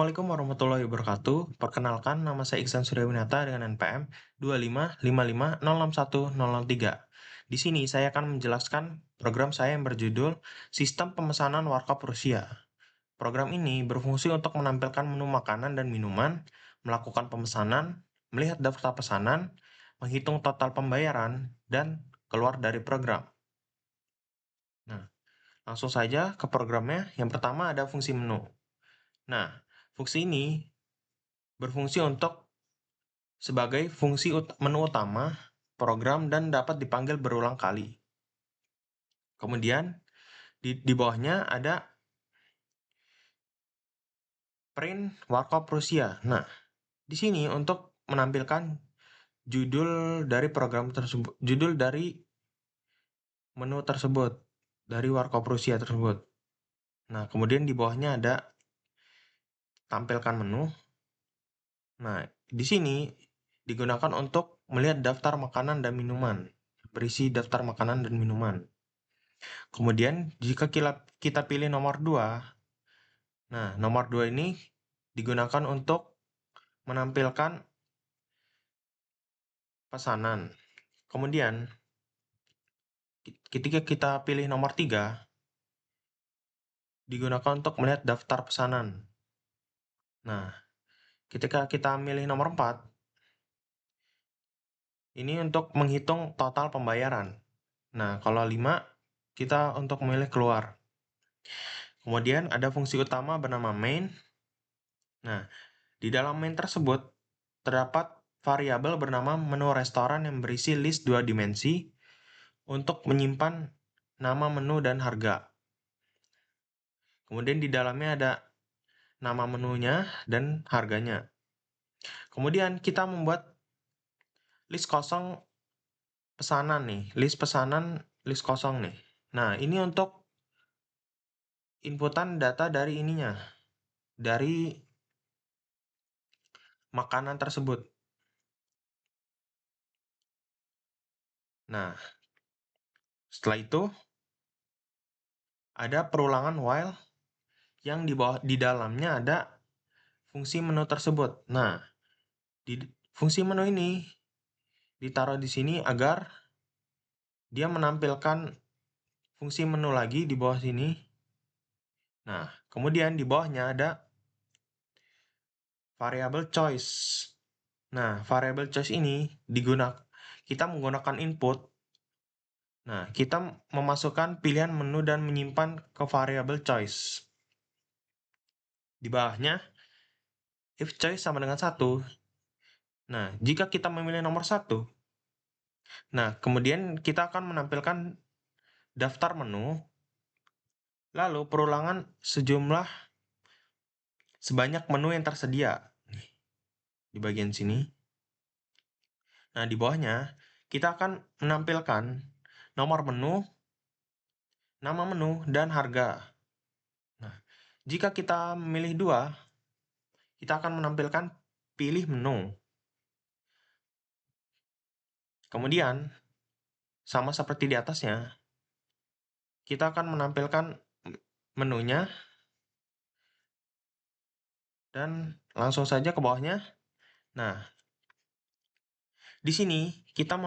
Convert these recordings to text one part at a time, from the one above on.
Assalamualaikum warahmatullahi wabarakatuh. Perkenalkan, nama saya Iksan Suryawinata dengan NPM 2555061003. Di sini saya akan menjelaskan program saya yang berjudul Sistem Pemesanan Warkop Rusia. Program ini berfungsi untuk menampilkan menu makanan dan minuman, melakukan pemesanan, melihat daftar pesanan, menghitung total pembayaran, dan keluar dari program. Nah, langsung saja ke programnya. Yang pertama ada fungsi menu. Nah, fungsi ini berfungsi untuk sebagai fungsi menu utama program dan dapat dipanggil berulang kali. Kemudian di bawahnya ada print Warkop Rusia. Nah, di sini untuk menampilkan judul dari program tersebut, judul dari menu tersebut, dari Warkop Rusia tersebut. Nah, kemudian di bawahnya ada tampilkan menu. Nah, di sini digunakan untuk melihat daftar makanan dan minuman, berisi daftar makanan dan minuman. Kemudian jika kita pilih nomor 2, nah nomor 2 ini digunakan untuk menampilkan pesanan. Kemudian ketika kita pilih nomor 3, digunakan untuk melihat daftar pesanan. Nah, ketika kita milih nomor 4, ini untuk menghitung total pembayaran. Nah, kalau 5, kita untuk memilih keluar. Kemudian ada fungsi utama bernama main. Nah, di dalam main tersebut terdapat variabel bernama menu restoran yang berisi list 2 dimensi untuk menyimpan nama menu dan harga. Kemudian di dalamnya ada nama menunya dan harganya. Kemudian kita membuat list kosong pesanan nih, list kosong nih. Nah, ini untuk inputan data dari ininya, dari makanan tersebut. Nah, setelah itu ada perulangan while yang di dalamnya ada fungsi menu tersebut. Nah, di fungsi menu ini ditaruh di sini agar dia menampilkan fungsi menu lagi di bawah sini. Nah, kemudian di bawahnya ada variable choice. Nah, variable choice ini kita menggunakan input. Nah, kita memasukkan pilihan menu dan menyimpan ke variable choice. Di bawahnya, if choice sama dengan 1. Nah, jika kita memilih nomor 1, nah, kemudian kita akan menampilkan daftar menu, lalu perulangan sebanyak menu yang tersedia. Nih, di bagian sini. Nah, di bawahnya, kita akan menampilkan nomor menu, nama menu, dan harga. Nah, jika kita memilih 2, kita akan menampilkan pilih menu. Kemudian, sama seperti di atasnya, kita akan menampilkan menunya, dan langsung saja ke bawahnya. Nah, di sini kita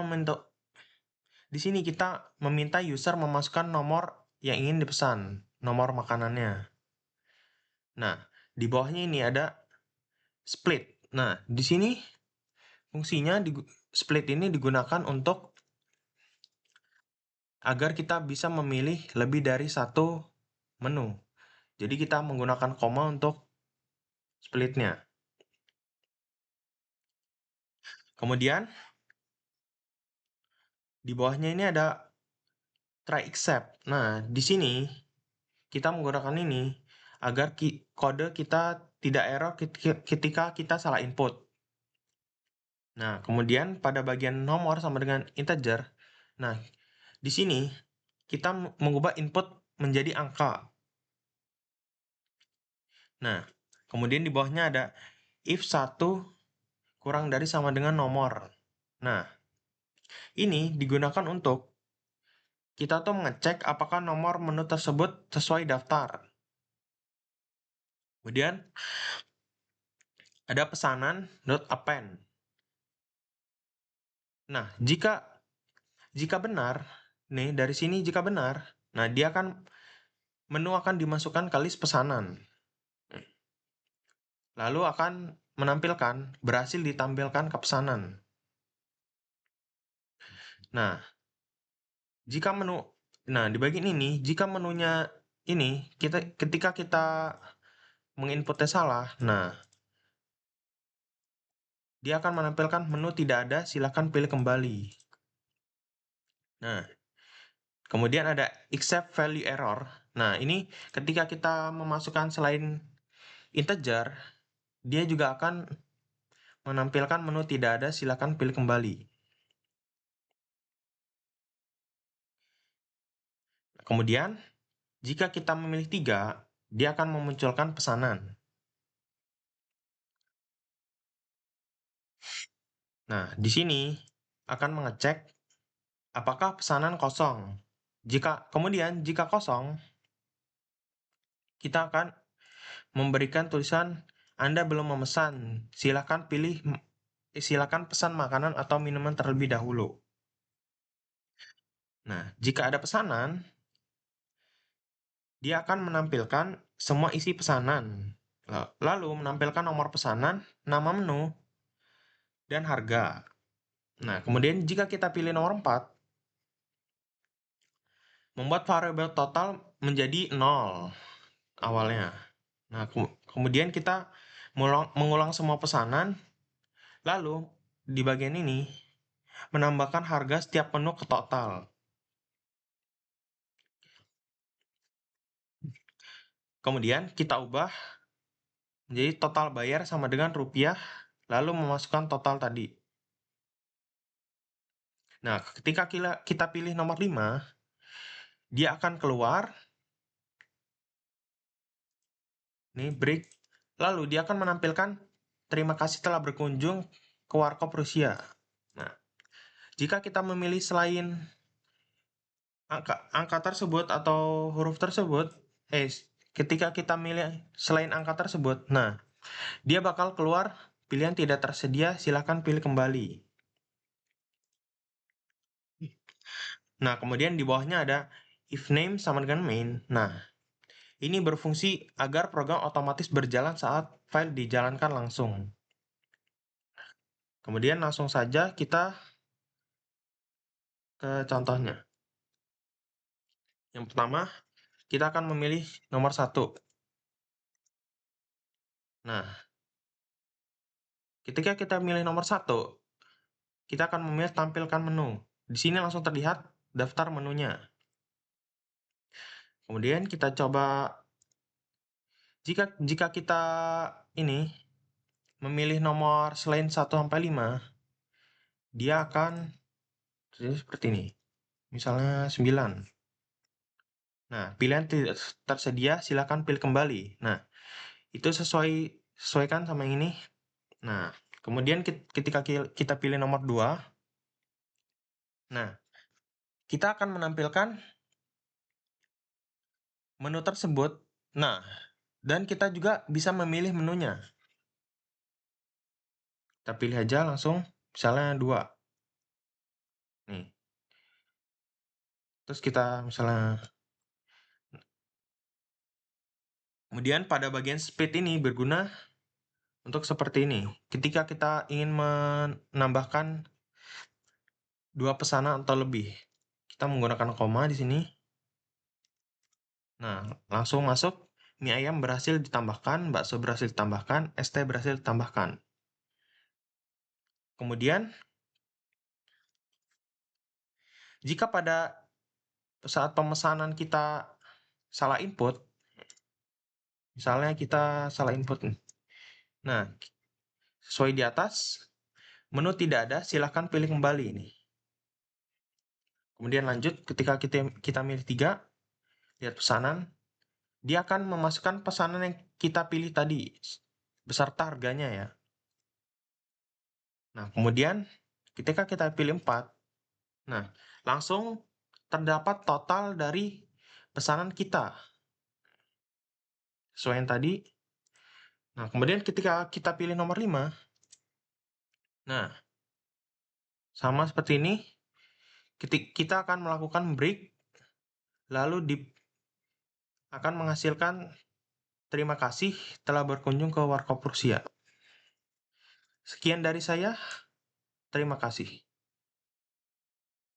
meminta user memasukkan nomor yang ingin dipesan, nomor makanannya. Nah, di bawahnya ini ada split. Nah, di sini fungsinya split ini digunakan untuk agar kita bisa memilih lebih dari satu menu. Jadi kita menggunakan koma untuk splitnya. Kemudian di bawahnya ini ada try except. Nah, di sini kita menggunakan ini agar kode kita tidak error ketika kita salah input. Nah, kemudian pada bagian nomor sama dengan integer. Nah, di sini kita mengubah input menjadi angka. Nah, kemudian di bawahnya ada if 1 kurang dari sama dengan nomor. Nah, ini digunakan untuk kita tuh mengecek apakah nomor menu tersebut sesuai daftar. Kemudian ada pesanan dot append. Nah, jika benar, nih dari sini jika benar, nah menu akan dimasukkan ke list pesanan. Lalu akan menampilkan berhasil ditampilkan ke pesanan. Nah, di bagian ini, jika menunya ini, ketika kita menginputnya salah, nah, dia akan menampilkan menu tidak ada, silakan pilih kembali. Nah, kemudian ada accept value error. Nah, ini ketika kita memasukkan selain integer, dia juga akan menampilkan menu tidak ada, silakan pilih kembali. Kemudian, jika kita memilih 3, dia akan memunculkan pesanan. Nah, di sini akan mengecek apakah pesanan kosong. Jika kosong, kita akan memberikan tulisan Anda belum memesan. Silakan pesan makanan atau minuman terlebih dahulu. Nah, jika ada pesanan, dia akan menampilkan semua isi pesanan. Lalu menampilkan nomor pesanan, nama menu, dan harga. Nah, kemudian jika kita pilih nomor 4, membuat variabel total menjadi 0 awalnya. Nah, kemudian kita mengulang semua pesanan, lalu di bagian ini menambahkan harga setiap menu ke total. Kemudian kita ubah menjadi total bayar sama dengan rupiah, lalu memasukkan total tadi. Nah, ketika kita pilih nomor 5, dia akan keluar, nih break, lalu dia akan menampilkan terima kasih telah berkunjung ke Warkop Rusia. Nah, jika kita memilih selain angka tersebut atau huruf tersebut, ketika kita milih selain angka tersebut, nah, dia bakal keluar pilihan tidak tersedia, silahkan pilih kembali. Nah, kemudian di bawahnya ada if name sama dengan main. Nah, ini berfungsi agar program otomatis berjalan saat file dijalankan langsung. Kemudian langsung saja kita ke contohnya. Yang pertama, kita akan memilih nomor 1. Nah, ketika kita milih nomor 1, kita akan memilih tampilkan menu. Di sini langsung terlihat daftar menunya. Kemudian kita coba, jika kita ini memilih nomor selain 1 sampai 5, dia akan seperti ini. Misalnya 9. Nah, pilihan tidak tersedia, silakan pilih kembali. Nah, itu sesuaikan sama yang ini. Nah, kemudian ketika kita pilih nomor 2, nah, kita akan menampilkan menu tersebut. Nah, dan kita juga bisa memilih menunya. Kita pilih aja langsung, misalnya 2. Nih. Terus kita misalnya, kemudian pada bagian split ini berguna untuk seperti ini. Ketika kita ingin menambahkan 2 pesanan atau lebih, kita menggunakan koma di sini. Nah, langsung masuk, mie ayam berhasil ditambahkan, bakso berhasil ditambahkan, ST berhasil ditambahkan. Kemudian, jika pada saat pemesanan kita salah input, misalnya kita salah input nih. Nah, sesuai di atas, menu tidak ada, silahkan pilih kembali nih. Kemudian lanjut, ketika kita milih 3, lihat pesanan, dia akan memasukkan pesanan yang kita pilih tadi, beserta harganya ya. Nah, kemudian ketika kita pilih 4, nah, langsung terdapat total dari pesanan kita. Sesuai yang tadi, Nah, kemudian ketika kita pilih nomor 5, nah, sama seperti ini, kita akan melakukan break, lalu akan menghasilkan terima kasih telah berkunjung ke Warkop Rusia. Sekian dari saya, terima kasih.